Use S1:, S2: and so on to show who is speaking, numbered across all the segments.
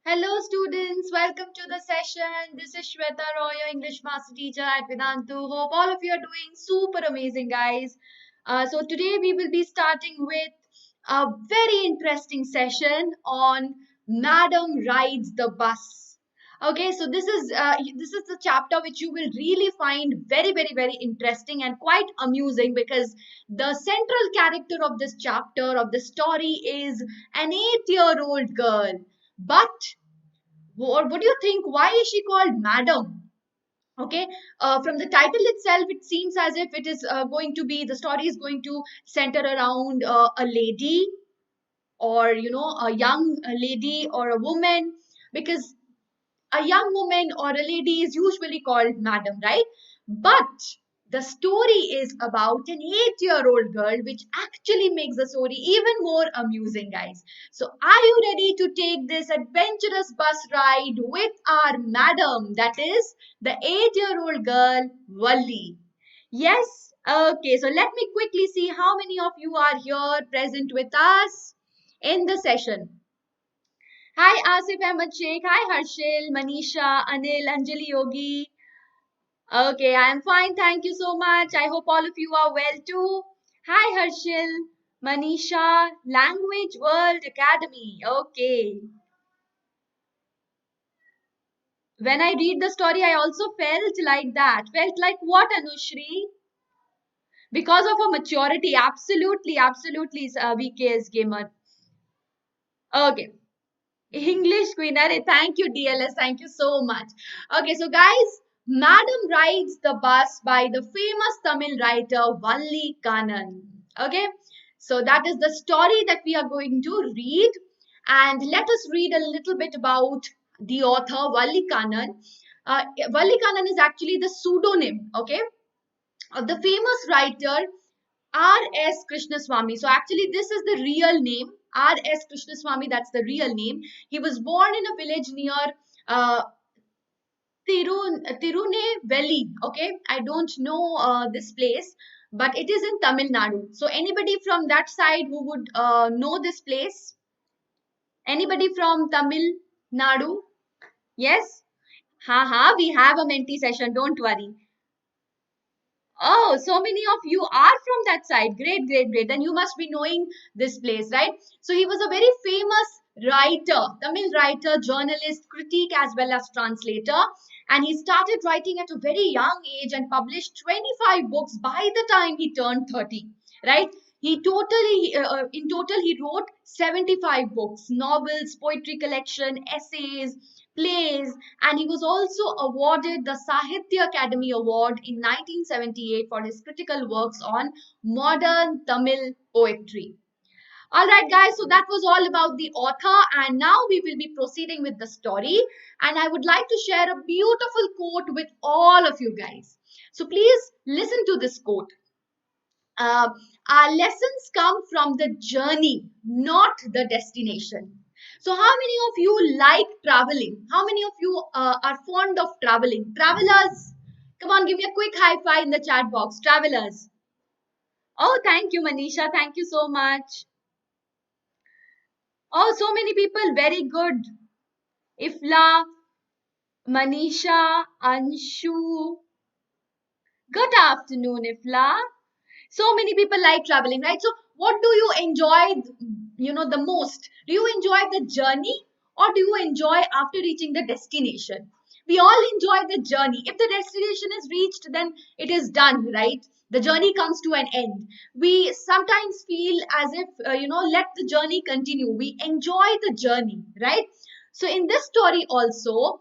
S1: Hello students, welcome to the session. This is Sweta, your English Master Teacher at Vedantu. Hope all of you are doing super amazing, guys. So today we will be starting with a very interesting session on Madam Rides the Bus. Okay, so this is the chapter which you will really find very interesting and quite amusing because the central character of this chapter of the story is an 8-year-old girl. But what do you think? Why is she called Madam? Okay, from the title itself, it seems as if it is going to be the story is going to center around a lady or a young lady or a woman because a young woman or a lady is usually called madam, right? But the story is about an 8-year-old girl, which actually makes the story even more amusing, guys. So, are you ready to take this adventurous bus ride with our madam? That is the 8-year-old girl, Valli. Yes? Okay, so let me quickly see how many of you are here present with us in the session. Hi Asif Ahmed Sheikh. Hi Harshil, Manisha, Anil, Anjali Yogi. Okay, I am fine. Thank you so much. I hope all of you are well too. Hi Harshil, Manisha, Language World Academy. Okay. When I read the story, I also felt like that. Felt like what, Anushri? Because of her maturity. Absolutely, VKS gamer. Okay. English Queen. Arre, thank you, DLS. Thank you so much. Okay, so guys, Madam Rides the Bus by the famous Tamil writer Valli Kannan. Okay, so that is the story that we are going to read. And let us read a little bit about the author Valli Kannan. Valli Kannan is actually the pseudonym, okay, of the famous writer R.S. Krishnaswamy. So actually, this is the real name. R.S. Krishnaswamy, that's the real name. He was born in a village near uh, Tirunelveli. Okay, I don't know this place, but it is in Tamil Nadu. So anybody from that side who would know this place? Anybody from Tamil Nadu? Yes? Haha, we have a Menti session. Don't worry. Oh, so many of you are from that side. Great. Then you must be knowing this place, right? So he was a very famous writer, Tamil writer, journalist, critic, as well as translator. And he started writing at a very young age and published 25 books by the time he turned 30, right? In total, he wrote 75 books, novels, poetry collection, essays, plays, and he was also awarded the Sahitya Academy Award in 1978 for his critical works on modern Tamil poetry. All right, guys, so that was all about the author, and now we will be proceeding with the story. And I would like to share a beautiful quote with all of you guys. So please listen to this quote. Uh, our lessons come from the journey, not the destination. So, how many of you like traveling? How many of you are fond of traveling? Travelers, come on, give me a quick high five in the chat box. Travelers. Oh, thank you, Manisha. Thank you so much. Oh, so many people. Very good. Ifla, Manisha, Anshu. Good afternoon, Ifla. So many people like traveling, right? So what do you enjoy, the most? Do you enjoy the journey or do you enjoy after reaching the destination? We all enjoy the journey. If the destination is reached, then it is done, right? The journey comes to an end. We sometimes feel as if let the journey continue. We enjoy the journey, right? So in this story also,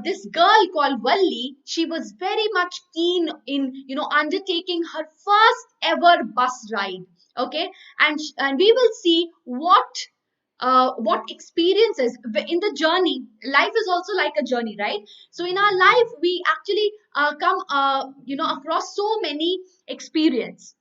S1: this girl called Valli, she was very much keen in, undertaking her first ever bus ride. Okay, and we will see what experiences in the journey. Life is also like a journey, right? So in our life, we actually come, across so many experiences,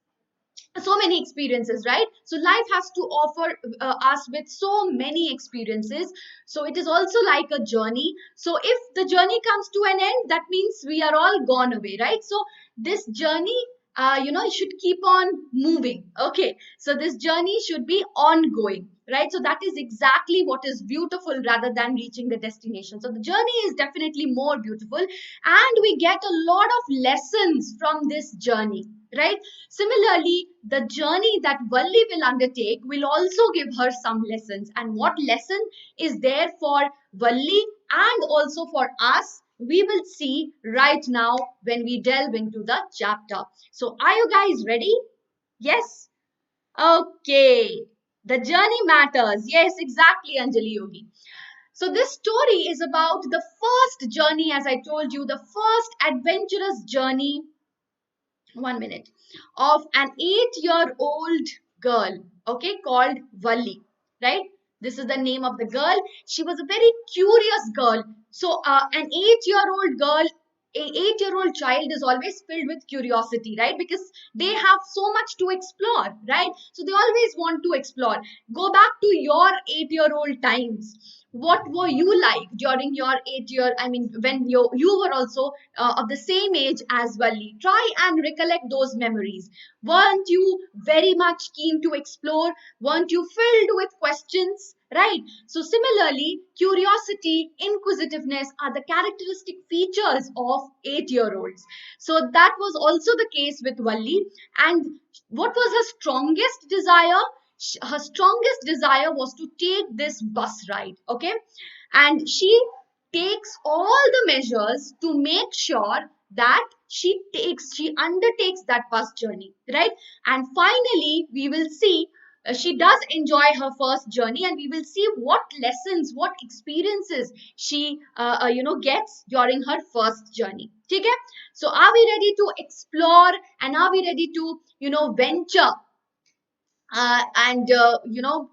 S1: right? So life has to offer us with so many experiences. So it is also like a journey. So if the journey comes to an end, that means we are all gone away, right? So this journey it should keep on moving. Okay, so this journey should be ongoing, right? So that is exactly what is beautiful rather than reaching the destination. So the journey is definitely more beautiful, and we get a lot of lessons from this journey, right? Similarly, the journey that Valli will undertake will also give her some lessons. And what lesson is there for Valli and also for us, we will see right now when we delve into the chapter. So, are you guys ready? Yes? Okay. The journey matters. Yes, exactly, Anjali Yogi. So, this story is about the first journey, as I told you, the first adventurous journey, 1 minute, of an 8-year-old girl, okay, called Valli, right? This is the name of the girl. She was a very curious girl. So, an 8-year-old girl, a 8-year-old child is always filled with curiosity, right? Because they have so much to explore, right? So they always want to explore. Go back to your 8-year-old times. What were you like during your 8 year? I mean, when you were also of the same age as Valli. Try and recollect those memories. Weren't you very much keen to explore? Weren't you filled with questions? Right. So, similarly, curiosity, inquisitiveness are the characteristic features of 8-year-olds. So, that was also the case with Valli. And what was her strongest desire? Her strongest desire was to take this bus ride. Okay. And she takes all the measures to make sure that she undertakes that bus journey, right? And finally we will see she does enjoy her first journey, and we will see what lessons, what experiences she gets during her first journey. Okay, so are we ready to explore, and are we ready to venture and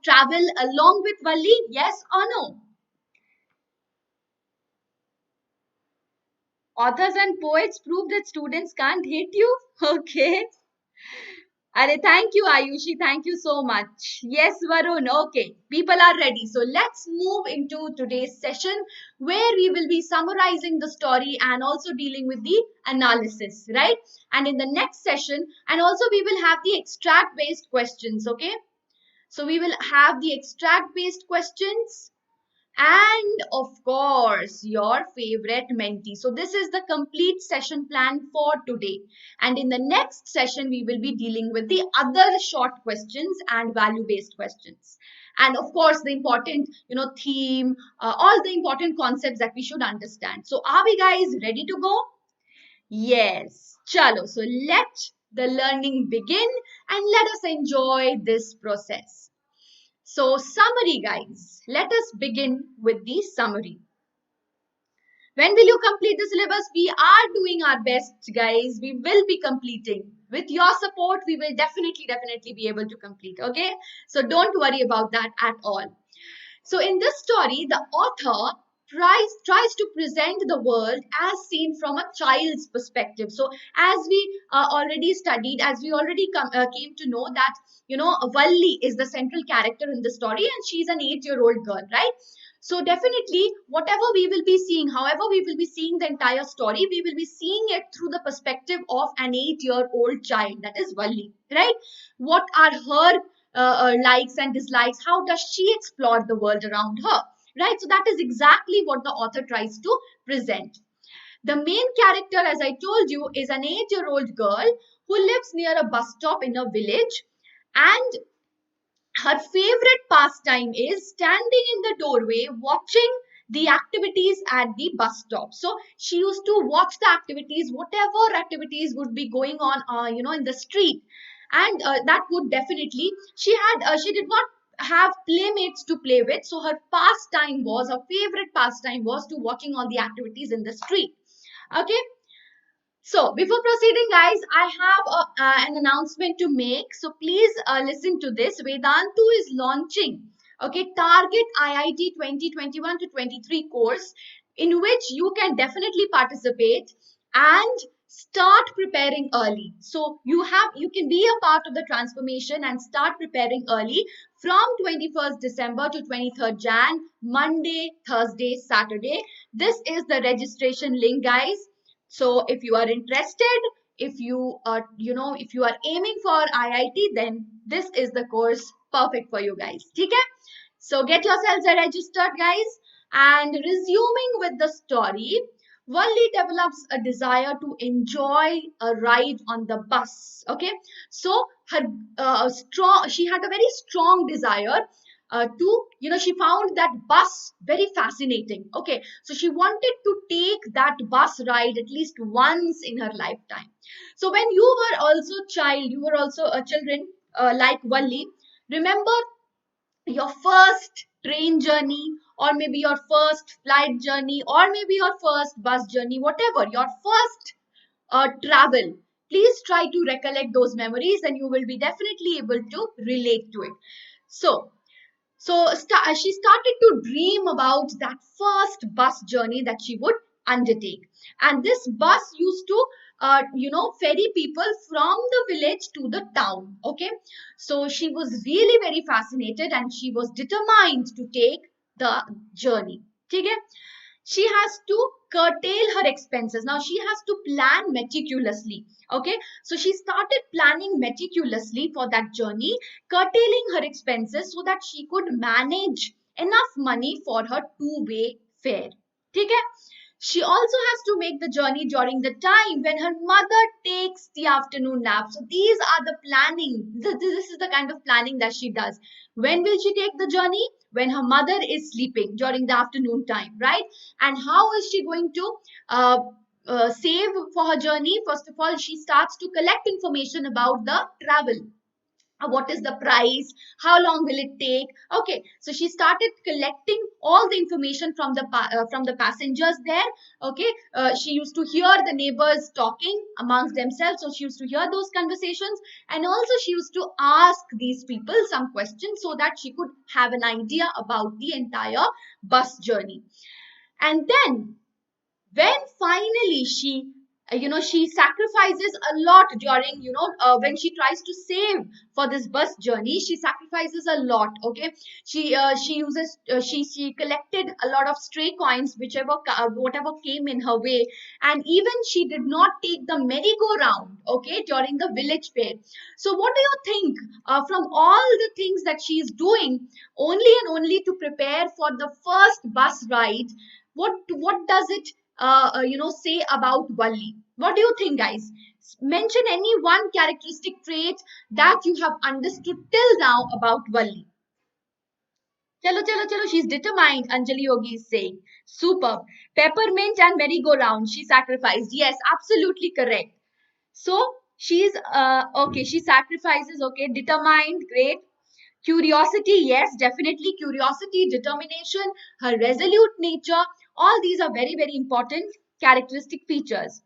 S1: travel along with Valli? Yes or no? Authors and poets prove that students can't hate you. Okay. Are thank you, Ayushi. Thank you so much. Yes, Varun. Okay. People are ready. So let's move into today's session where we will be summarizing the story and also dealing with the analysis, right? And in the next session, and also we will have the extract based questions. Okay. So we will have the extract based questions, and of course your favorite Menti. So this is the complete session plan for today, and in the next session we will be dealing with the other short questions and value based questions, and of course the important theme, all the important concepts that we should understand. So are we guys ready to go? Yes, chalo. So let the learning begin, and let us enjoy this process. So, summary, guys. Let us begin with the summary. When will you complete the syllabus? We are doing our best, guys. We will be completing. With your support, we will definitely be able to complete. Okay? So, don't worry about that at all. So, in this story, the author tries to present the world as seen from a child's perspective. So, as we already studied, as we already came to know that, Valli is the central character in the story, and she's an 8-year-old girl, right? So, definitely, whatever we will be seeing, however, we will be seeing the entire story, we will be seeing it through the perspective of an 8-year-old child, that is Valli, right? What are her likes and dislikes? How does she explore the world around her? Right? So that is exactly what the author tries to present. The main character, as I told you, is an 8-year-old girl who lives near a bus stop in a village, and her favorite pastime is standing in the doorway watching the activities at the bus stop. So she used to watch the activities, whatever activities would be going on, in the street, and that would definitely she did not have playmates to play with. So her favorite pastime was to watching all the activities in the street. Okay. So, before proceeding, guys, I have an announcement to make. So, please listen to this. Vedantu is launching, okay, Target IIT 2021 to 23 course, in which you can definitely participate and start preparing early. So, you can be a part of the transformation and start preparing early from 21st December to 23rd Jan, Monday, Thursday, Saturday. This is the registration link, guys. So if you are interested, if you are, if you are aiming for IIT, then this is the course perfect for you guys. Okay? So get yourselves registered, guys. And resuming with the story, Valli develops a desire to enjoy a ride on the bus. Okay, so her she had a very strong desire to, she found that bus very fascinating. Okay, so she wanted to take that bus ride at least once in her lifetime. So when you were also you were also a children like Valli. Remember your first train journey, or maybe your first flight journey, or maybe your first bus journey, whatever your first travel. Please try to recollect those memories and you will be definitely able to relate to it. So she started to dream about that first bus journey that she would undertake. And this bus used to, ferry people from the village to the town. Okay. So she was really very fascinated and she was determined to take the journey. Okay. She has to curtail her expenses. Now she has to plan meticulously. Okay, so she started planning meticulously for that journey, curtailing her expenses so that she could manage enough money for her two-way fare. Okay, she also has to make the journey during the time when her mother takes the afternoon nap. So these are the planning. This is the kind of planning that she does. When will she take the journey? When her mother is sleeping during the afternoon time, right? And how is she going to save for her journey? First of all, she starts to collect information about the travel. What is the price, how long will it take. Okay, so she started collecting all the information from the passengers there. Okay, she used to hear the neighbors talking amongst themselves, so she used to hear those conversations, and also she used to ask these people some questions so that she could have an idea about the entire bus journey. And then when finally she sacrifices a lot during, when she tries to save for this bus journey, she sacrifices a lot. Okay, she uses she collected a lot of stray coins, whatever came in her way. And even she did not take the merry-go-round, okay, during the village fair. So what do you think, from all the things that she is doing only and only to prepare for the first bus ride, what does it say about Valli? What do you think, guys? Mention any one characteristic trait that you have understood till now about Valli. Chalo, chalo, chalo. She's determined, Anjali Yogi is saying. Superb. Peppermint and merry-go-round. She sacrificed. Yes, absolutely correct. So she's okay. She sacrifices. Okay, determined. Great. Curiosity, yes, definitely curiosity, determination, her resolute nature, all these are very, very important characteristic features.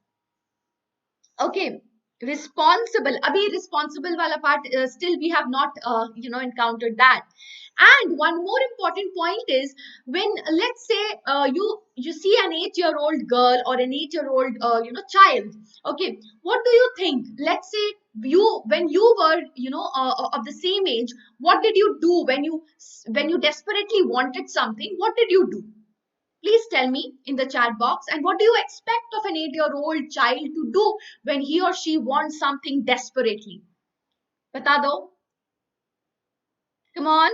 S1: Okay, responsible. Abhi responsible wala part, still we have not, encountered that. And one more important point is when, let's say, you see an 8-year-old girl or an 8-year-old, child. Okay, what do you think? Let's say when you were, of the same age, what did you do when you desperately wanted something? What did you do? Please tell me in the chat box. And what do you expect of an 8-year-old child to do when he or she wants something desperately? Bata do. Come on.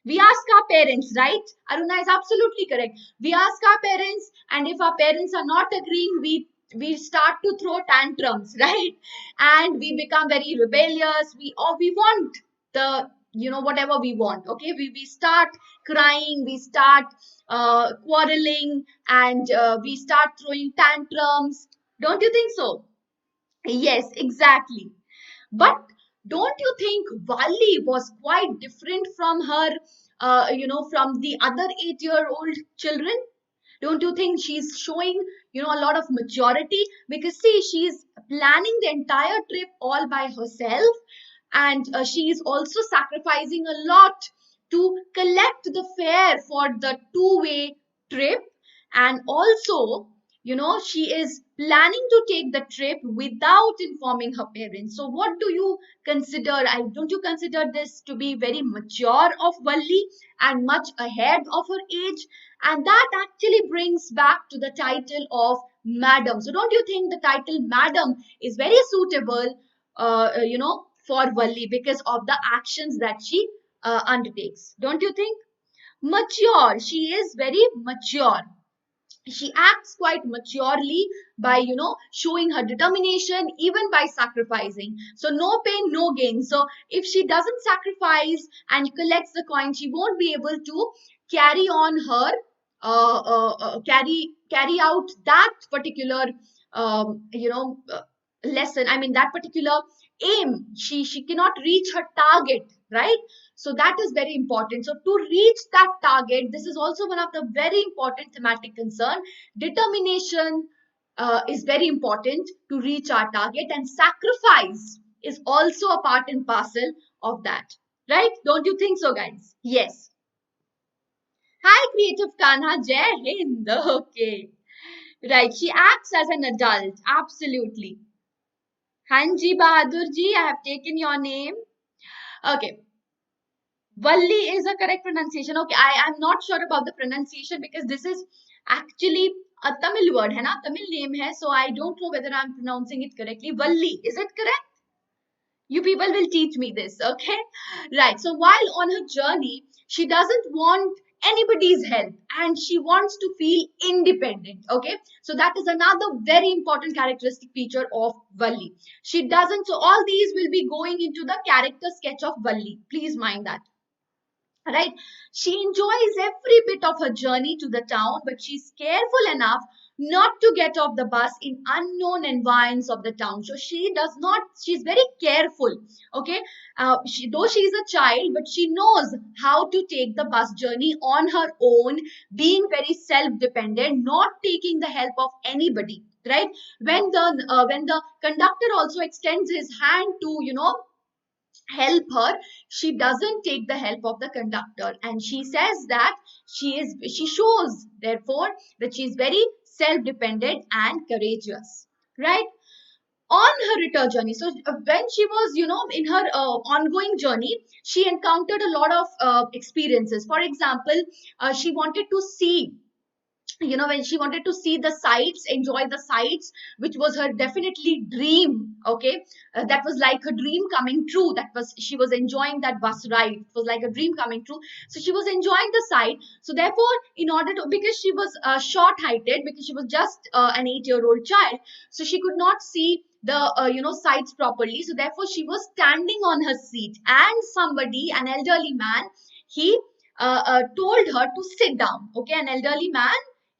S1: We ask our parents, right? Aruna is absolutely correct. We ask our parents, and if our parents are not agreeing, we start to throw tantrums, right? And we become very rebellious. We want the, whatever we want. Okay, we start crying, we start quarreling, and we start throwing tantrums. Don't you think so? Yes, exactly. But don't you think Valli was quite different from her, from the other 8-year-old children? Don't you think she's showing, a lot of maturity? Because see, she's planning the entire trip all by herself, and she is also sacrificing a lot to collect the fare for the two-way trip. And also, she is planning to take the trip without informing her parents. So what do you consider? Don't you consider this to be very mature of Valli and much ahead of her age? And that actually brings back to the title of Madam. So don't you think the title Madam is very suitable, for Valli because of the actions that she undertakes? Don't you think? Mature. She is very mature. She acts quite maturely by showing her determination, even by sacrificing. So no pain no gain. So if she doesn't sacrifice and collects the coin, she won't be able to carry on her carry out that particular lesson, I mean that particular aim. She cannot reach her target, right? So that is very important. So to reach that target, this is also one of the very important thematic concern. Determination is very important to reach our target, and sacrifice is also a part and parcel of that, right? Don't you think so, guys? Yes. Hi, Creative Kanha. Jai Hind. Okay. Right. She acts as an adult. Absolutely. Hanji Bahadur ji, I have taken your name. Okay. Valli is a correct pronunciation. Okay, I am not sure about the pronunciation because this is actually a Tamil word, है ना? Tamil name है, so I don't know whether I'm pronouncing it correctly. Valli, is it correct? You people will teach me this, okay? Right. So while on her journey, she doesn't want anybody's help and she wants to feel independent, okay? So that is another very important characteristic feature of Valli. She doesn't, so all these will be going into the character sketch of Valli. Please mind that. Right? She enjoys every bit of her journey to the town, but she's careful enough not to get off the bus in unknown environs of the town. So she does not, she's very careful. Okay. Though she is a child, but she knows how to take the bus journey on her own, being very self-dependent, not taking the help of anybody. Right? When the conductor also extends his hand to, help her, she doesn't take the help of the conductor, and she says that she shows therefore that she is very self dependent and courageous, right? On her return journey, so when she was in her ongoing journey, she encountered a lot of experiences. For example, she wanted to see, when she wanted to see the sights, enjoy the sights, which was her definitely dream. Okay. That was like her dream coming true. That was, she was enjoying that bus ride. It was like a dream coming true. So she was enjoying the sight. So therefore, in order to, because she was short heighted, because she was just an 8-year-old child, so she could not see the sights properly. So therefore she was standing on her seat, and somebody, an elderly man, he told her to sit down. Okay, an elderly man,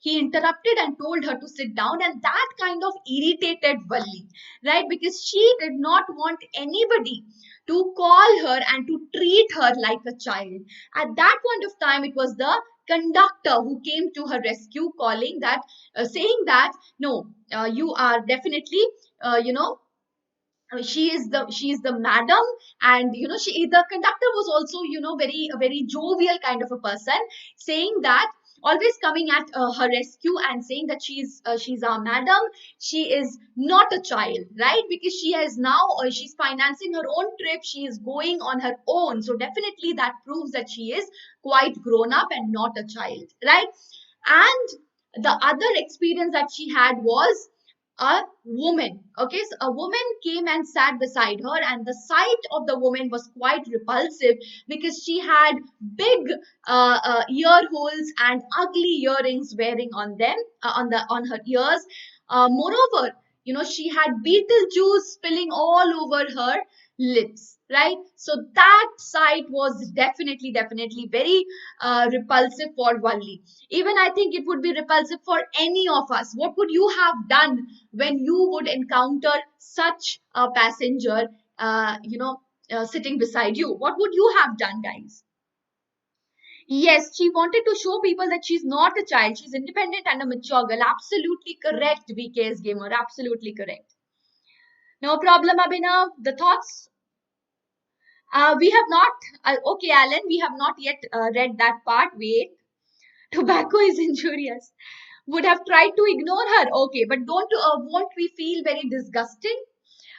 S1: he interrupted and told her to sit down, and that kind of irritated Valli, right? Because she did not want anybody to call her and to treat her like a child. At that point of time, it was the conductor who came to her rescue, calling that, saying that, no, you are definitely, she is the madam. And she, the conductor was also very, a very jovial kind of a person, saying that, always coming at her rescue and saying that she's our madam, she is not a child, right? Because she has now, she's financing her own trip, she is going on her own, so definitely that proves that she is quite grown up and not a child, right? And the other experience that she had was a woman. Okay, so a woman came and sat beside her, and the sight of the woman was quite repulsive because she had big ear holes and ugly earrings wearing on them, on her ears. Moreover, she had beetle juice spilling all over her lips, right? So that sight was definitely very repulsive for Valli. Even I think it would be repulsive for any of us. What would you have done when you would encounter such a passenger, sitting beside you? What would you have done, guys? Yes, she wanted to show people that she's not a child. She's independent and a mature girl. Absolutely correct, BKS Gamer. Absolutely correct. No problem, Abhinav. The thoughts? We have not, okay, Alan, we have not yet read that part. Wait. Tobacco is injurious. would have tried to ignore her. Okay, but won't we feel very disgusting?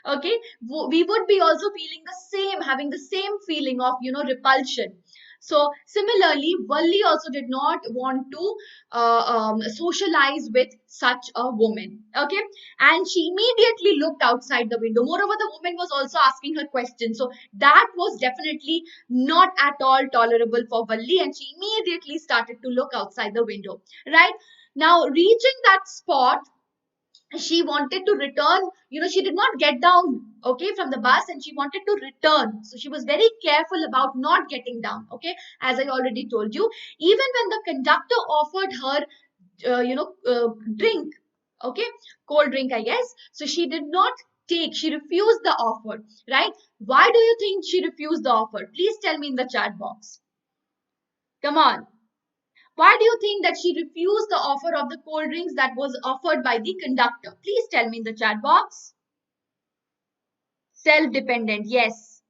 S1: Okay, we would be also feeling the same, having the same feeling of, repulsion. So similarly, Valli also did not want to socialize with such a woman. Okay, and she immediately looked outside the window. Moreover, the woman was also asking her questions, so that was definitely not at all tolerable for Valli, and she immediately started to look outside the window. Right now, reaching that spot, she wanted to return. She did not get down, okay, from the bus, and she wanted to return. So she was very careful about not getting down. Okay, as I already told you, even when the conductor offered her drink, okay, cold drink, I guess, so she did not take, she refused the offer. Right, why do you think she refused the offer? Please tell me in the chat box. Come on. Why do you think that she refused the offer of the cold drinks that was offered by the conductor? Please tell me in the chat box. Self-dependent, yes.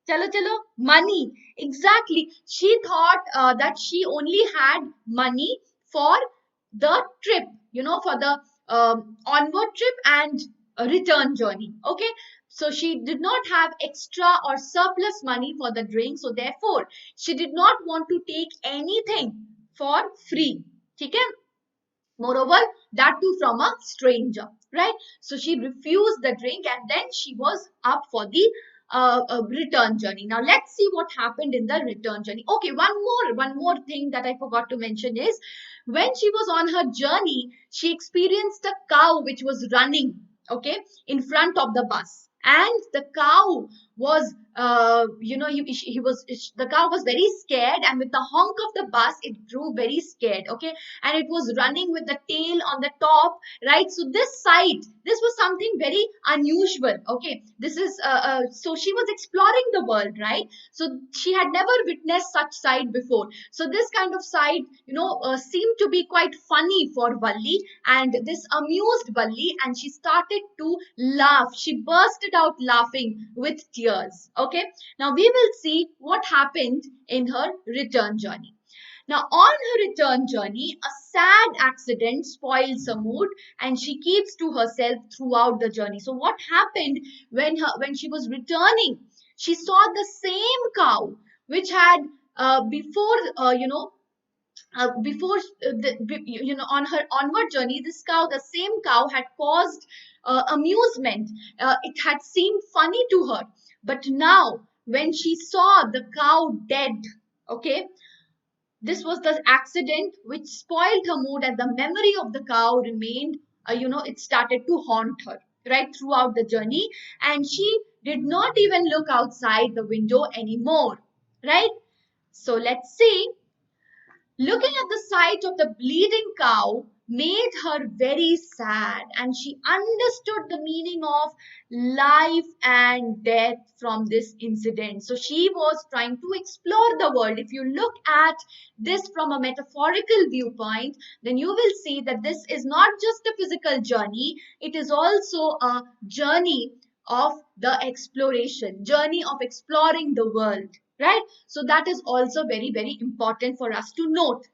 S1: Chalo, chalo, money. Exactly. She thought that she only had money for the trip, for the onward trip and a return journey. Okay. So she did not have extra or surplus money for the drink. So therefore, she did not want to take anything for free. Okay. Moreover, that too from a stranger, right? So she refused the drink, and then she was up for the return journey. Now let's see what happened in the return journey. Okay, one more thing that I forgot to mention is, when she was on her journey, she experienced a cow which was running, okay, in front of the bus, and the cow was the cow was very scared, and with the honk of the bus, it grew very scared. Okay, and it was running with the tail on the top. Right, so this was something very unusual. Okay, this is so she was exploring the world, right? So she had never witnessed such sight before. So this kind of sight, seemed to be quite funny for Valli, and this amused Valli, and she started to laugh. She bursted out laughing with tears. Okay, now we will see what happened in her return journey. Now, on her return journey, a sad accident spoils her mood, and she keeps to herself throughout the journey. So, what happened when she was returning? She saw the same cow which had before before on her onward journey, this cow, the same cow, had caused amusement. It had seemed funny to her, but now when she saw the cow dead, okay, this was the accident which spoiled her mood, and the memory of the cow remained, it started to haunt her right throughout the journey, and she did not even look outside the window anymore. Right? So let's see. Looking at the sight of the bleeding cow made her very sad, and she understood the meaning of life and death from this incident. So she was trying to explore the world. If you look at this from a metaphorical viewpoint, then you will see that this is not just a physical journey, it is also a journey of the exploration, journey of exploring the world. Right? So that is also very, very important for us to note.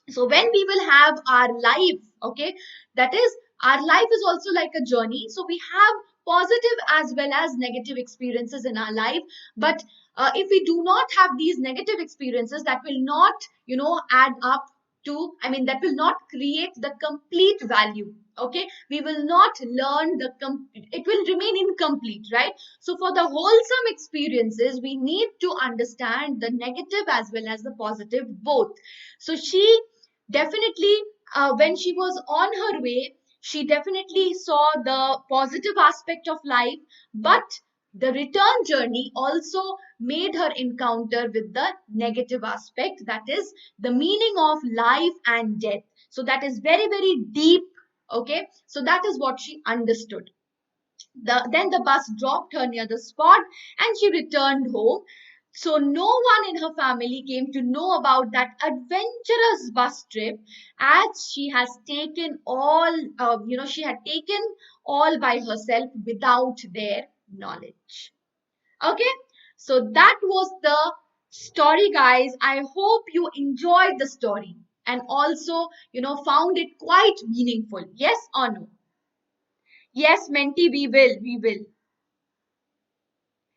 S1: So when we will have our life, okay, that is, our life is also like a journey. So we have positive as well as negative experiences in our life. But if we do not have these negative experiences, that will not, add up to, I mean, that will not create the complete value. Okay, we will not learn it will remain incomplete, right? So for the wholesome experiences, we need to understand the negative as well as the positive both. So she definitely, when she was on her way, she definitely saw the positive aspect of life, but the return journey also made her encounter with the negative aspect, that is the meaning of life and death. So that is very, very deep. Okay, so that is what she understood. Then the bus dropped her near the spot, and she returned home. So no one in her family came to know about that adventurous bus trip, as she has taken all, she had taken all by herself without their knowledge. Okay, so that was the story, guys. I hope you enjoyed the story. and also, found it quite meaningful. Yes or no? Yes, Menti, we will. We will.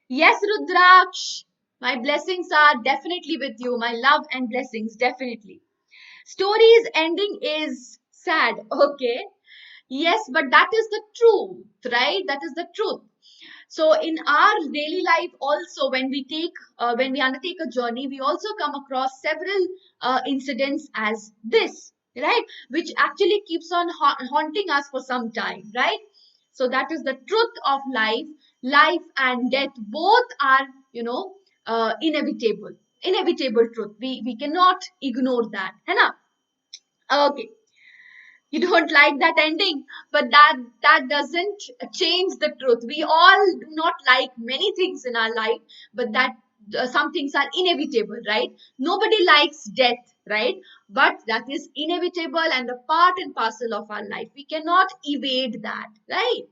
S1: Yes, Rudraksh. My blessings are definitely with you. My love and blessings, definitely. Story's ending is sad. Okay. Yes, but that is the truth, right? That is the truth. So in our daily life also, when we undertake a journey, we also come across several incidents as this, right? Which actually keeps on haunting us for some time, right? So that is the truth of life. Life and death both are, inevitable. Inevitable truth. We cannot ignore that. है ना? Okay, you don't like that ending, but that doesn't change the truth. We all do not like many things in our life, but that some things are inevitable, right? Nobody likes death, right? But that is inevitable and a part and parcel of our life. We cannot evade that, right?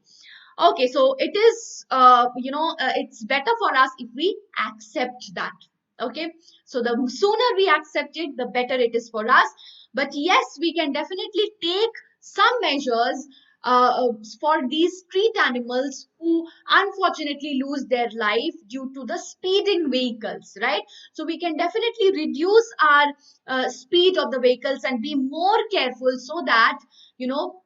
S1: Okay, so it is, it's better for us if we accept that. Okay, so the sooner we accept it, the better it is for us. But yes, we can definitely take some measures for these street animals who unfortunately lose their life due to the speeding vehicles, right? So we can definitely reduce our speed of the vehicles and be more careful so that, you know,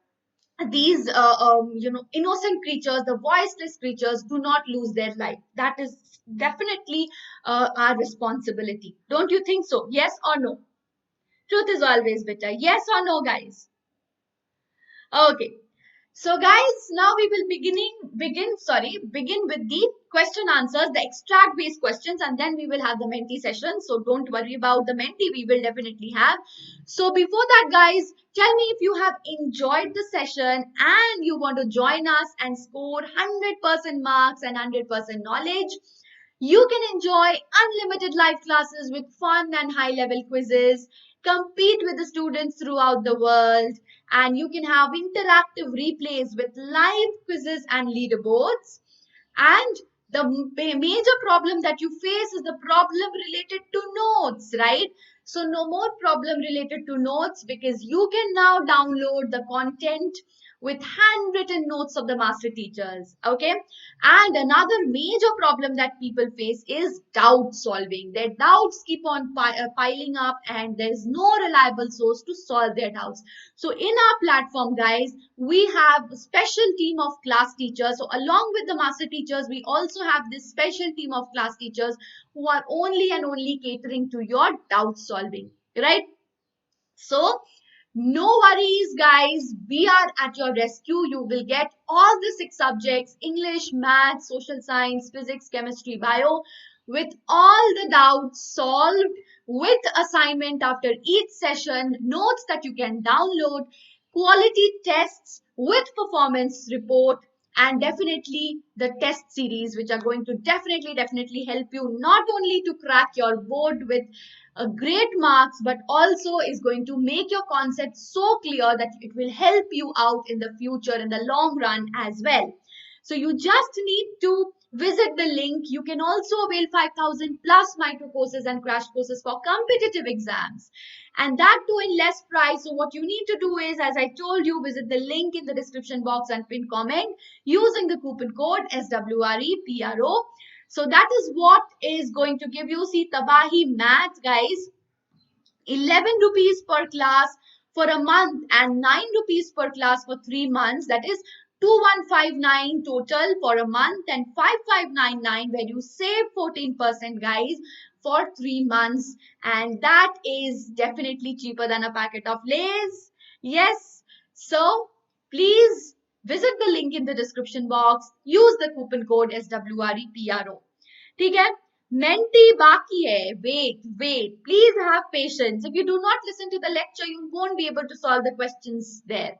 S1: these innocent creatures, the voiceless creatures, do not lose their life. That is definitely our responsibility. Don't you think so? Yes or no? Truth is always better. Yes or no, guys? Okay. So guys, now we will begin with the question answers, the extract based questions, and then we will have the Menti session. So don't worry about the Menti, we will definitely have. So before that, guys, tell me if you have enjoyed the session and you want to join us and score 100% marks and 100% knowledge. You can enjoy unlimited live classes with fun and high level quizzes, compete with the students throughout the world, and you can have interactive replays with live quizzes and leaderboards. And the major problem that you face is the problem related to notes, right? So no more problem related to notes, because you can now download the content with handwritten notes of the master teachers. Okay. And another major problem that people face is doubt solving. Their doubts keep on piling up, and there's no reliable source to solve their doubts. So in our platform, guys, we have a special team of class teachers. So along with the master teachers, we also have this special team of class teachers who are only and only catering to your doubt solving, right? So no worries, guys. We are at your rescue. You will get all the 6 subjects: English, Math, Social Science, Physics, Chemistry, Bio, with all the doubts solved, with assignment after each session, notes that you can download, quality tests with performance report, and definitely the test series, which are going to definitely help you not only to crack your board with great marks, but also is going to make your concept so clear that it will help you out in the future, in the long run as well. So you just need to visit the link. You can also avail 5,000 plus micro courses and crash courses for competitive exams, and that too in less price. So what you need to do is, as I told you, visit the link in the description box and pin comment using the coupon code SWREPRO. So that is what is going to give you. See, Tabahi Math, guys, 11 rupees per class for a month and 9 rupees per class for 3 months. That is 2159 total for a month and 5599, where you save 14%, guys, for 3 months. And that is definitely cheaper than a packet of Lays. Yes. So please visit the link in the description box. Use the coupon code SWREPRO. ठीक है? Menti baki hai. Wait. Please have patience. If you do not listen to the lecture, you won't be able to solve the questions there.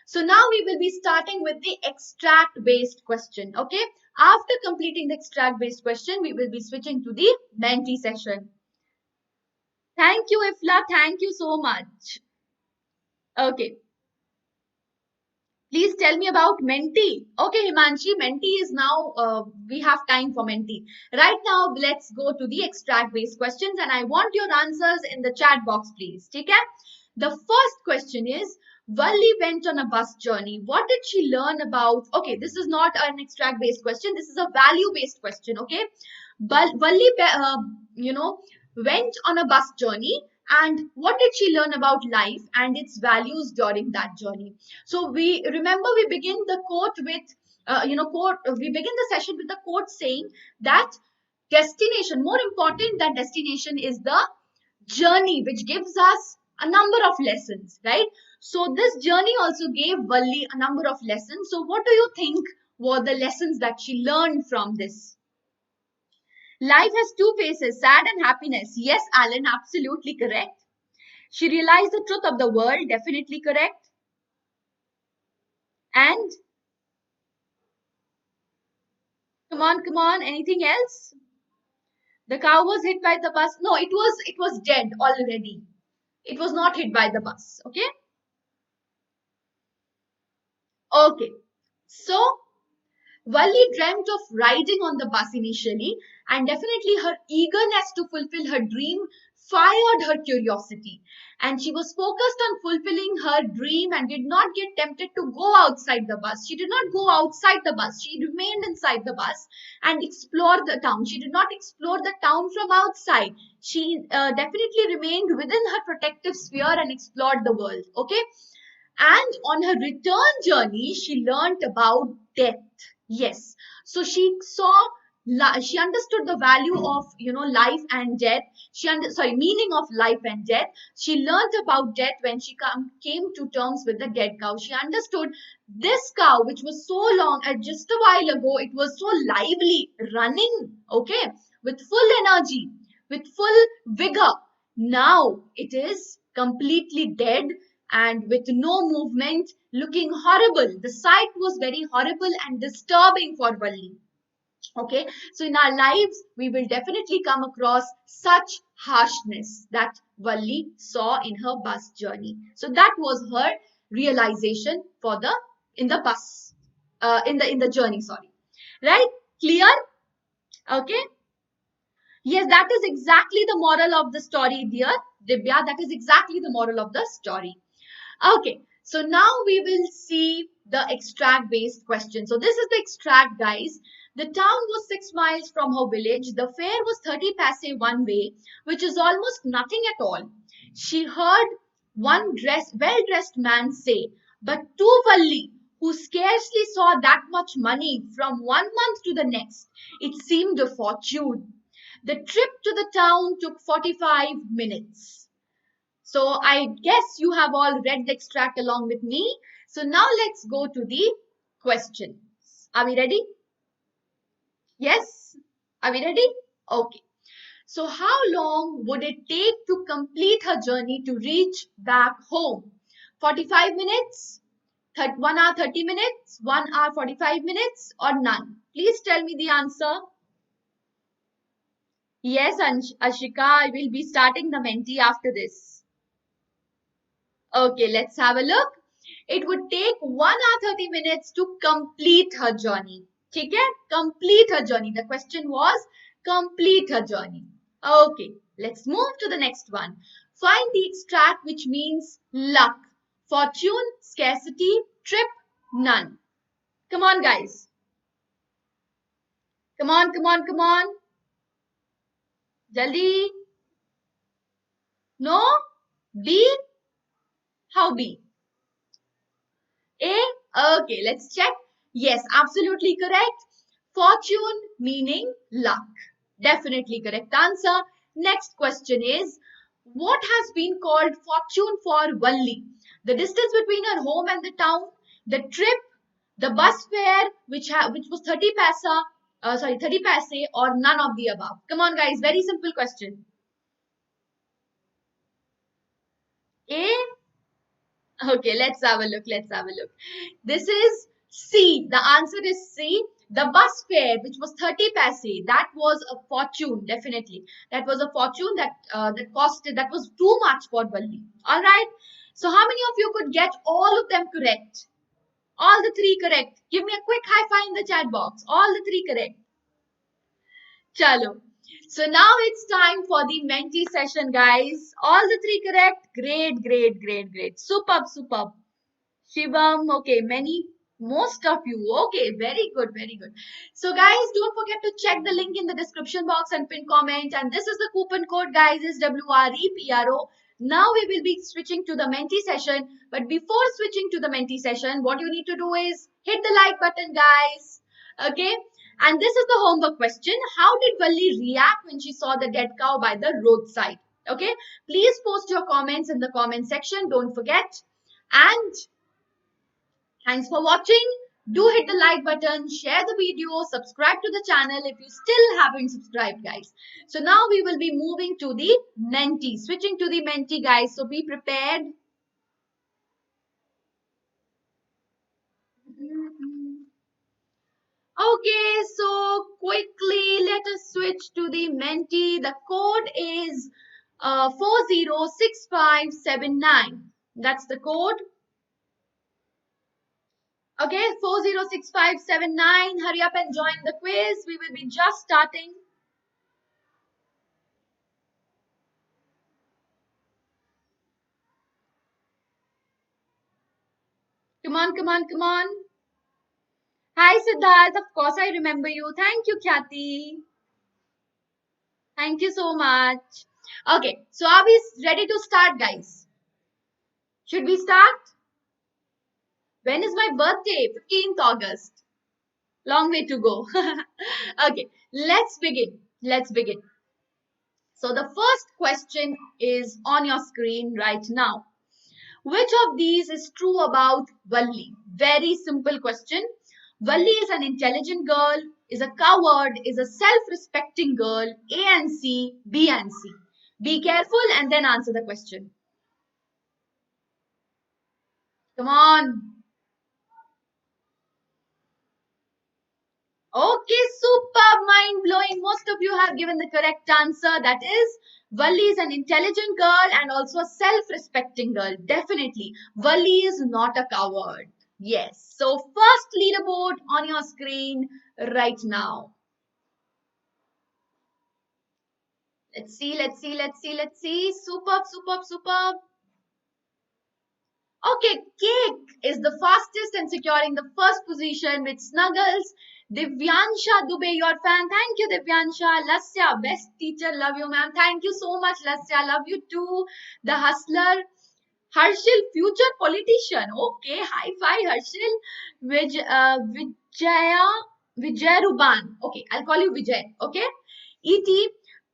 S1: So now we will be starting with the extract based question. Okay. After completing the extract based question, we will be switching to the Menti session. Thank you, Ifla. Thank you so much. Okay. Please tell me about Menti. Okay, Himanshi, Menti is now, we have time for Menti. Right now, let's go to the extract based questions, and I want your answers in the chat box, please. Okay? The first question is, Valli went on a bus journey. What did she learn about? Okay, this is not an extract based question. This is a value based question. Okay, but Valli, went on a bus journey, and what did she learn about life and its values during that journey? So we remember we begin the quote with, we begin the session with the quote saying that destination, more important than destination, is the journey, which gives us a number of lessons, right? So this journey also gave Valli a number of lessons. So what do you think were the lessons that she learned from this? Life has two faces, sad and happiness. Yes, Alan, absolutely correct. She realized the truth of the world, definitely correct. And come on, anything else? The cow was hit by the bus. No, it was dead already. It was not hit by the bus. Okay. Okay. So Valli dreamt of riding on the bus initially, and definitely her eagerness to fulfill her dream fired her curiosity. And she was focused on fulfilling her dream and did not get tempted to go outside the bus. She did not go outside the bus. She remained inside the bus and explored the town. She did not explore the town from outside. She definitely remained within her protective sphere and explored the world. Okay. And on her return journey, she learned about death. Yes. So she saw, she understood the value of, life and death. Meaning of life and death. She learned about death when she came to terms with the dead cow. She understood this cow, which was so long, just a while ago, it was so lively, running, okay, with full energy, with full vigor. Now it is completely dead and with no movement, looking horrible. The sight was very horrible and disturbing for Valli. Okay, so in our lives, we will definitely come across such harshness that Valli saw in her bus journey. So that was her realization for the in the bus, in the journey. Sorry, right? Clear? Okay. Yes, that is exactly the moral of the story, dear Divya. That is exactly the moral of the story. Okay, so now we will see the extract based question. So this is the extract, guys. The town was 6 miles from her village. The fare was 30 paise one way, which is almost nothing at all. She heard one well-dressed man say, but to Valli, who scarcely saw that much money from 1 month to the next, it seemed a fortune. The trip to the town took 45 minutes. So I guess you have all read the extract along with me. So now let's go to the questions. Are we ready? Yes? Are we ready? Okay. So how long would it take to complete her journey to reach back home? 45 minutes? 1 hour 30 minutes? 1 hour 45 minutes? Or none? Please tell me the answer. Yes, Ashika, I will be starting the Menti after this. Okay, let's have a look. It would take 1 hour 30 minutes to complete her journey. Okay, complete her journey. The question was complete her journey. Okay, let's move to the next one. Find the extract which means luck, fortune, scarcity, trip, none. Come on, guys. Come on, come on, come on. Jaldi. No? B? How B? A? Okay, let's check. Yes, absolutely correct. Fortune meaning luck. Definitely correct answer. Next question is, what has been called fortune for Valli? The distance between her home and the town, the trip, the bus fare, which was 30 paisa, 30 paise, or none of the above. Come on, guys, very simple question. A? Okay, let's have a look. Let's have a look. This is C. The answer is C. The bus fare, which was 30 paise, that was a fortune, definitely. That was a fortune that was too much for Valli. All right. So how many of you could get all of them correct? All the three correct. Give me a quick high five in the chat box. All the three correct. Chalo. So now it's time for the Menti session, guys. All the three correct. Great, great, great, great. Superb, superb. Shivam, okay, most of you. Okay, very good, very good. So, guys, don't forget to check the link in the description box and pin comment. And this is the coupon code, guys, is WREPRO. Now we will be switching to the Menti session. But before switching to the Menti session, what you need to do is hit the like button, guys. Okay. And this is the homework question. How did Valli react when she saw the dead cow by the roadside? Okay. Please post your comments in the comment section. Don't forget. And thanks for watching. Do hit the like button, share the video, subscribe to the channel if you still haven't subscribed, guys. So now we will be moving to the Menti, switching to the Menti, guys. So be prepared. Okay, so quickly let us switch to the Menti. The code is 406579. That's the code. Okay, 406579. Hurry up and join the quiz. We will be just starting. Come on, come on, come on. Hi, Siddharth. Of course, I remember you. Thank you, Khyati. Thank you so much. Okay, so are we ready to start, guys? Should we start? When is my birthday? 15th August. Long way to go. Okay, let's begin. Let's begin. So the first question is on your screen right now. Which of these is true about Valli? Very simple question. Valli is an intelligent girl, is a coward, is a self-respecting girl. A and C, B and C. Be careful and then answer the question. Come on. Okay, super mind-blowing. Most of you have given the correct answer. That is, Valli is an intelligent girl and also a self-respecting girl. Definitely. Valli is not a coward. Yes. So first leaderboard on your screen right now. Let's see, let's see, let's see, let's see. Superb, superb, superb. Okay, Cake is the fastest and securing the first position with Snuggles. Divyansha Dubey, your fan. Thank you, Divyansha. Lasya, best teacher. Love you, ma'am. Thank you so much, Lasya. Love you too. The Hustler. Harshil, future politician. Okay, high five, Harshil. Vijay Ruban. Okay, I'll call you Vijay. Okay. E.T.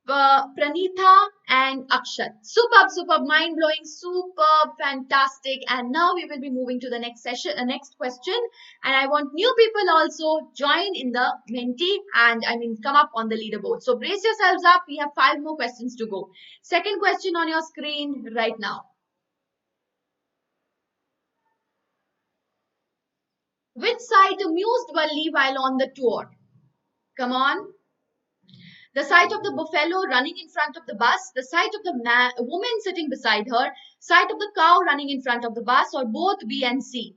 S1: Pranitha and Akshat. Superb, superb, mind blowing, superb, fantastic. And now we will be moving to the next session, next question. And I want new people also join in the Menti and come up on the leaderboard. So brace yourselves up. We have 5 more questions to go. Second question on your screen right now. Which site amused Valli while on the tour? Come on. The sight of the buffalo running in front of the bus, the sight of the woman sitting beside her, sight of the cow running in front of the bus, or both B and C?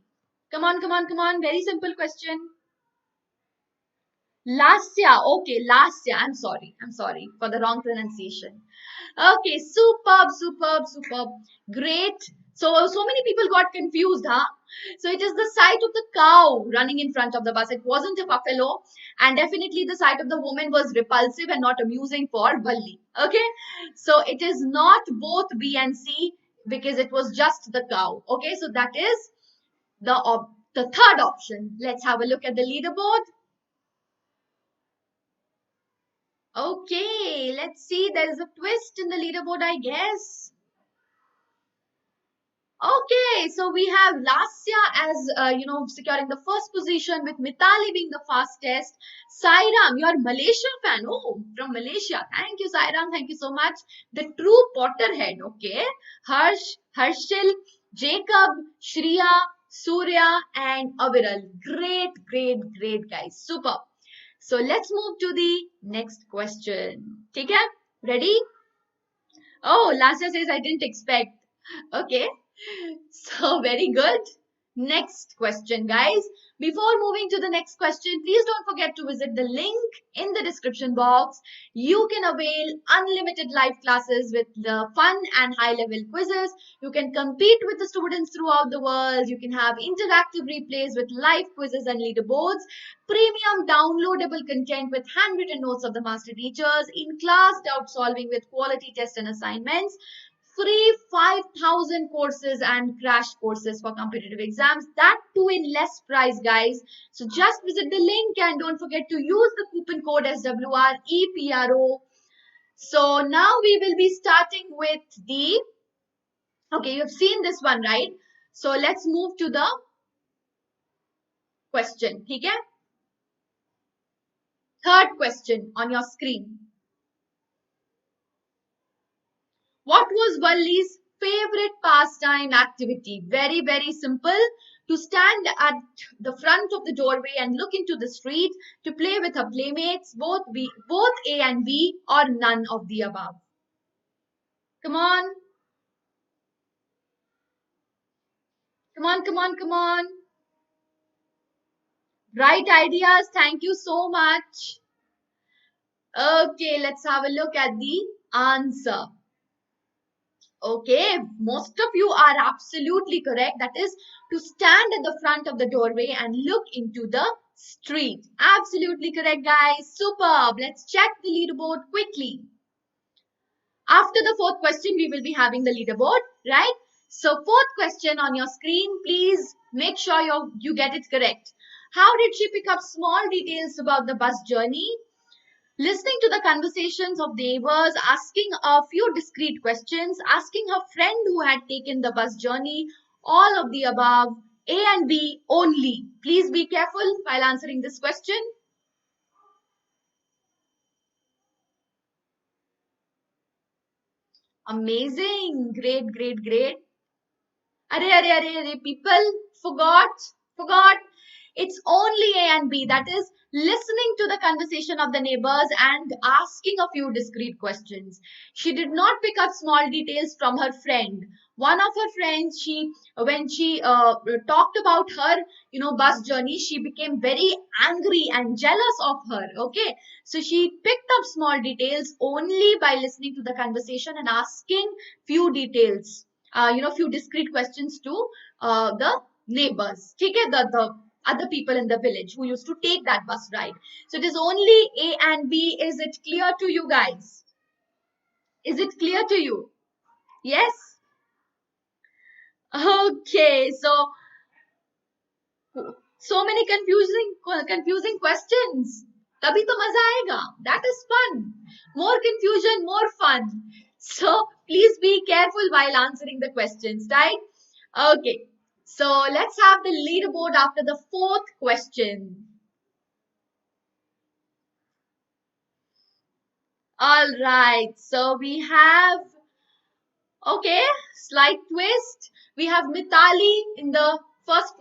S1: Come on, come on, come on. Very simple question. Lasya. Okay, Lasya. I'm sorry. I'm sorry for the wrong pronunciation. Okay, superb, superb, superb. Great. So many people got confused, huh? So it is the sight of the cow running in front of the bus. It wasn't a buffalo. And definitely the sight of the woman was repulsive and not amusing for Valli. Okay. So it is not both B and C because it was just the cow. Okay. So that is the third option. Let's have a look at the leaderboard. Okay. Let's see. There is a twist in the leaderboard, I guess. Okay, so we have Lasya as, securing the first position with Mitali being the fastest. Sairam, your Malaysia fan. Oh, from Malaysia. Thank you, Sairam. Thank you so much. The true Potterhead. Okay. Harshil, Jacob, Shriya, Surya, and Aviral. Great, great, great, guys. Super. So let's move to the next question. Okay, ready? Oh, Lasya says I didn't expect. Okay. So very good. Next question, guys. Before moving to the next question, please don't forget to visit the link in the description box. You can avail unlimited live classes with the fun and high level quizzes. You can compete with the students throughout the world. You can have interactive replays with live quizzes and leaderboards, premium downloadable content with handwritten notes of the master teachers, in class doubt solving with quality tests and assignments, free 5,000 courses and crash courses for competitive exams, that too in less price, guys. So just visit the link and don't forget to use the coupon code SWREPRO. So now we will be starting with the, okay, you've seen this one, right? So let's move to the question. Okay? Third question on your screen. What was Valli's favorite pastime activity? Very, very simple. To stand at the front of the doorway and look into the street, to play with her playmates, both A and B, or none of the above. Come on. Come on, come on, come on. Right ideas. Thank you so much. Okay, let's have a look at the answer. Okay, most of you are absolutely correct. That is to stand at the front of the doorway and look into the street. Absolutely correct, guys. Superb. Let's check the leaderboard quickly. After the fourth question, we will be having the leaderboard, right? So fourth question on your screen, please make sure you get it correct. How did she pick up small details about the bus journey? Listening to the conversations of neighbors, asking a few discreet questions, asking her friend who had taken the bus journey, all of the above, A and B only. Please be careful while answering this question. Amazing. Great, great, great. Arre, people forgot. It's only A and B. That is listening to the conversation of the neighbors and asking a few discreet questions. She did not pick up small details from her friend. One of her friends, when she talked about her, bus journey, she became very angry and jealous of her. Okay, so she picked up small details only by listening to the conversation and asking few details. Few discrete questions to the neighbors. Okay, the other people in the village who used to take that bus ride. So it is only A and B. Is it clear to you guys? Is it clear to you? Yes? Okay, so many confusing questions. तभी तो मजा आएगा. That is fun. More confusion, more fun. So please be careful while answering the questions, right? Okay. So let's have the leaderboard after the fourth question. All right. So we have, okay, slight twist. We have Mitali in the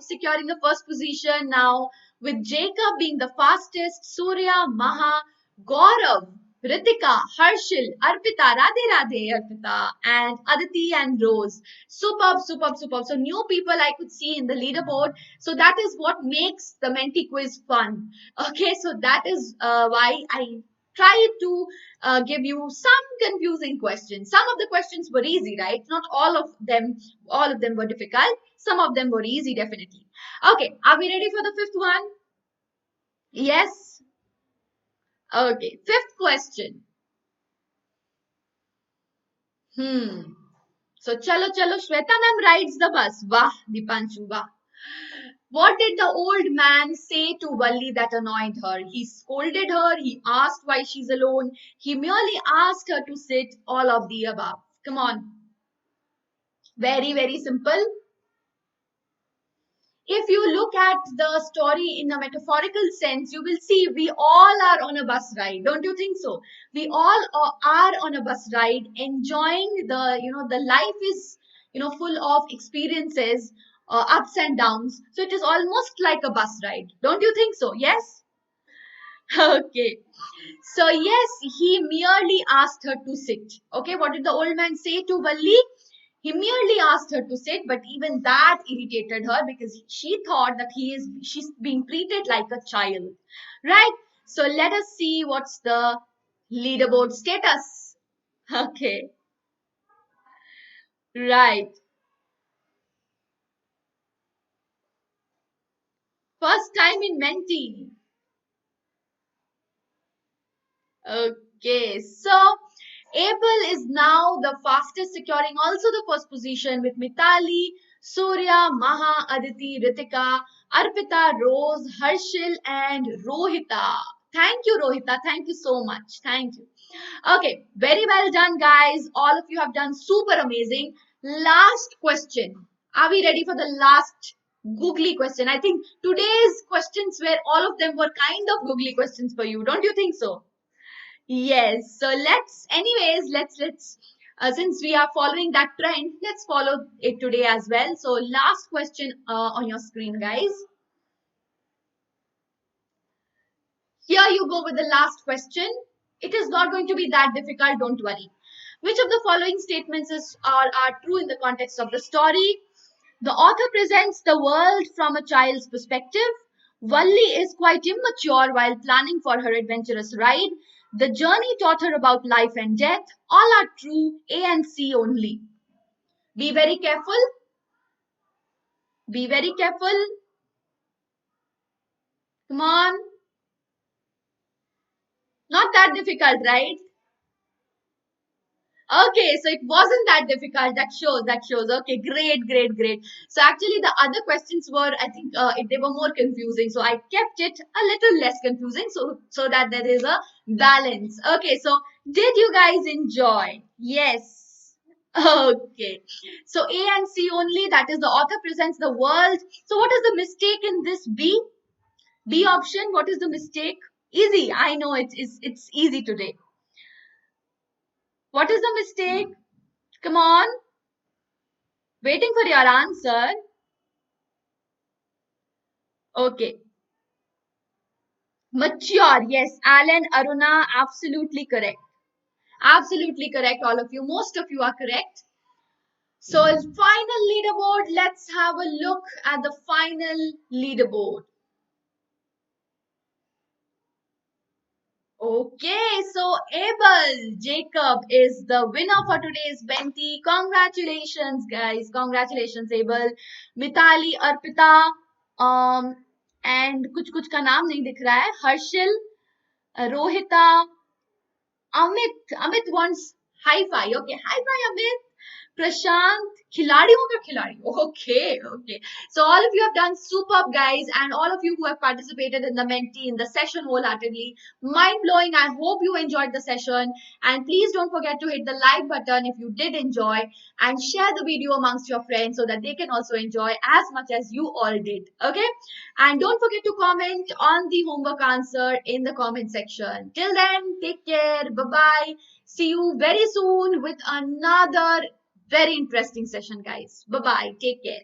S1: securing the first position now, with Jacob being the fastest, Surya, Maha, Gaurav, Ritika, Harshil, Arpita, Radhe Arpita, and Aditi and Rose. Superb. So new people I could see in the leaderboard. So that is what makes the Menti quiz fun. Okay, so that is why I try to give you some confusing questions. Some of the questions were easy, right? Not all of them were difficult. Some of them were easy, definitely. Okay, are we ready for the fifth one? Yes? Okay, fifth question. So, chalo, Sweta ma'am rides the bus. Wah, Dipanshu, wah. What did the old man say to Valli that annoyed her? He scolded her, he asked why she's alone, he merely asked her to sit, all of the above. Come on. Very, very simple. If you look at the story in a metaphorical sense, you will see we all are on a bus ride. Don't you think so? We all are on a bus ride, enjoying the life is, full of experiences, ups and downs. So it is almost like a bus ride. Don't you think so? Yes? Okay. So yes, he merely asked her to sit. Okay, what did the old man say to Valli? He merely asked her to sit, but even that irritated her because she thought that she's being treated like a child. Right? So let us see what's the leaderboard status. Okay. Right. First time in Menti. Okay, so Abel is now the fastest, securing also the first position with Mitali, Surya, Maha, Aditi, Ritika, Arpita, Rose, Harshil, and Rohita. Thank you, Rohita. Thank you so much. Thank you. Okay, very well done, guys. All of you have done super amazing. Last question. Are we ready for the last googly question? I think today's questions were all of them were kind of googly questions for you. Don't you think so? Yes. So let's since we are following that trend, let's follow it today as well. So last question on your screen, guys. Here you go with the last question. It is not going to be that difficult, don't worry. Which of the following statements are true in the context of the story? The author presents the world from a child's perspective. Valli is quite immature while planning for her adventurous ride. The journey taught her about life and death. All are true, A and C only. Be very careful. Be very careful. Come on. Not that difficult, right? Okay, so it wasn't that difficult. That shows. That shows. Okay, great, great, great. So actually, the other questions were, I think, they were more confusing. So I kept it a little less confusing, so that there is a balance. Okay, so did you guys enjoy? Yes. Okay. So A and C only. That is the author presents the world. So what is the mistake in this B? B option. What is the mistake? Easy. I know it's easy today. What is the mistake? Come on. Waiting for your answer. Okay. Mature. Yes. Alan, Aruna, absolutely correct. Absolutely correct, all of you. Most of you are correct. So, final leaderboard. Let's have a look at the final leaderboard. Okay, so Abel Jacob is the winner for today's Menti. Congratulations, guys. Congratulations, Abel. Mitali, Arpita, and कुछ का नाम नहीं दिख रहा है. Harshil, Rohita, Amit wants high five. Okay, high five, Amit. Prashant, खिलाड़ियों का खिलाड़ी. Okay, okay. So all of you have done superb, guys, and all of you who have participated in the Menti in the session wholeheartedly, mind blowing. I hope you enjoyed the session, and please don't forget to hit the like button if you did enjoy, and share the video amongst your friends so that they can also enjoy as much as you all did. Okay, and don't forget to comment on the homework answer in the comment section. Till then, take care. Bye bye. See you very soon with another very interesting session, guys. Bye bye. Take care.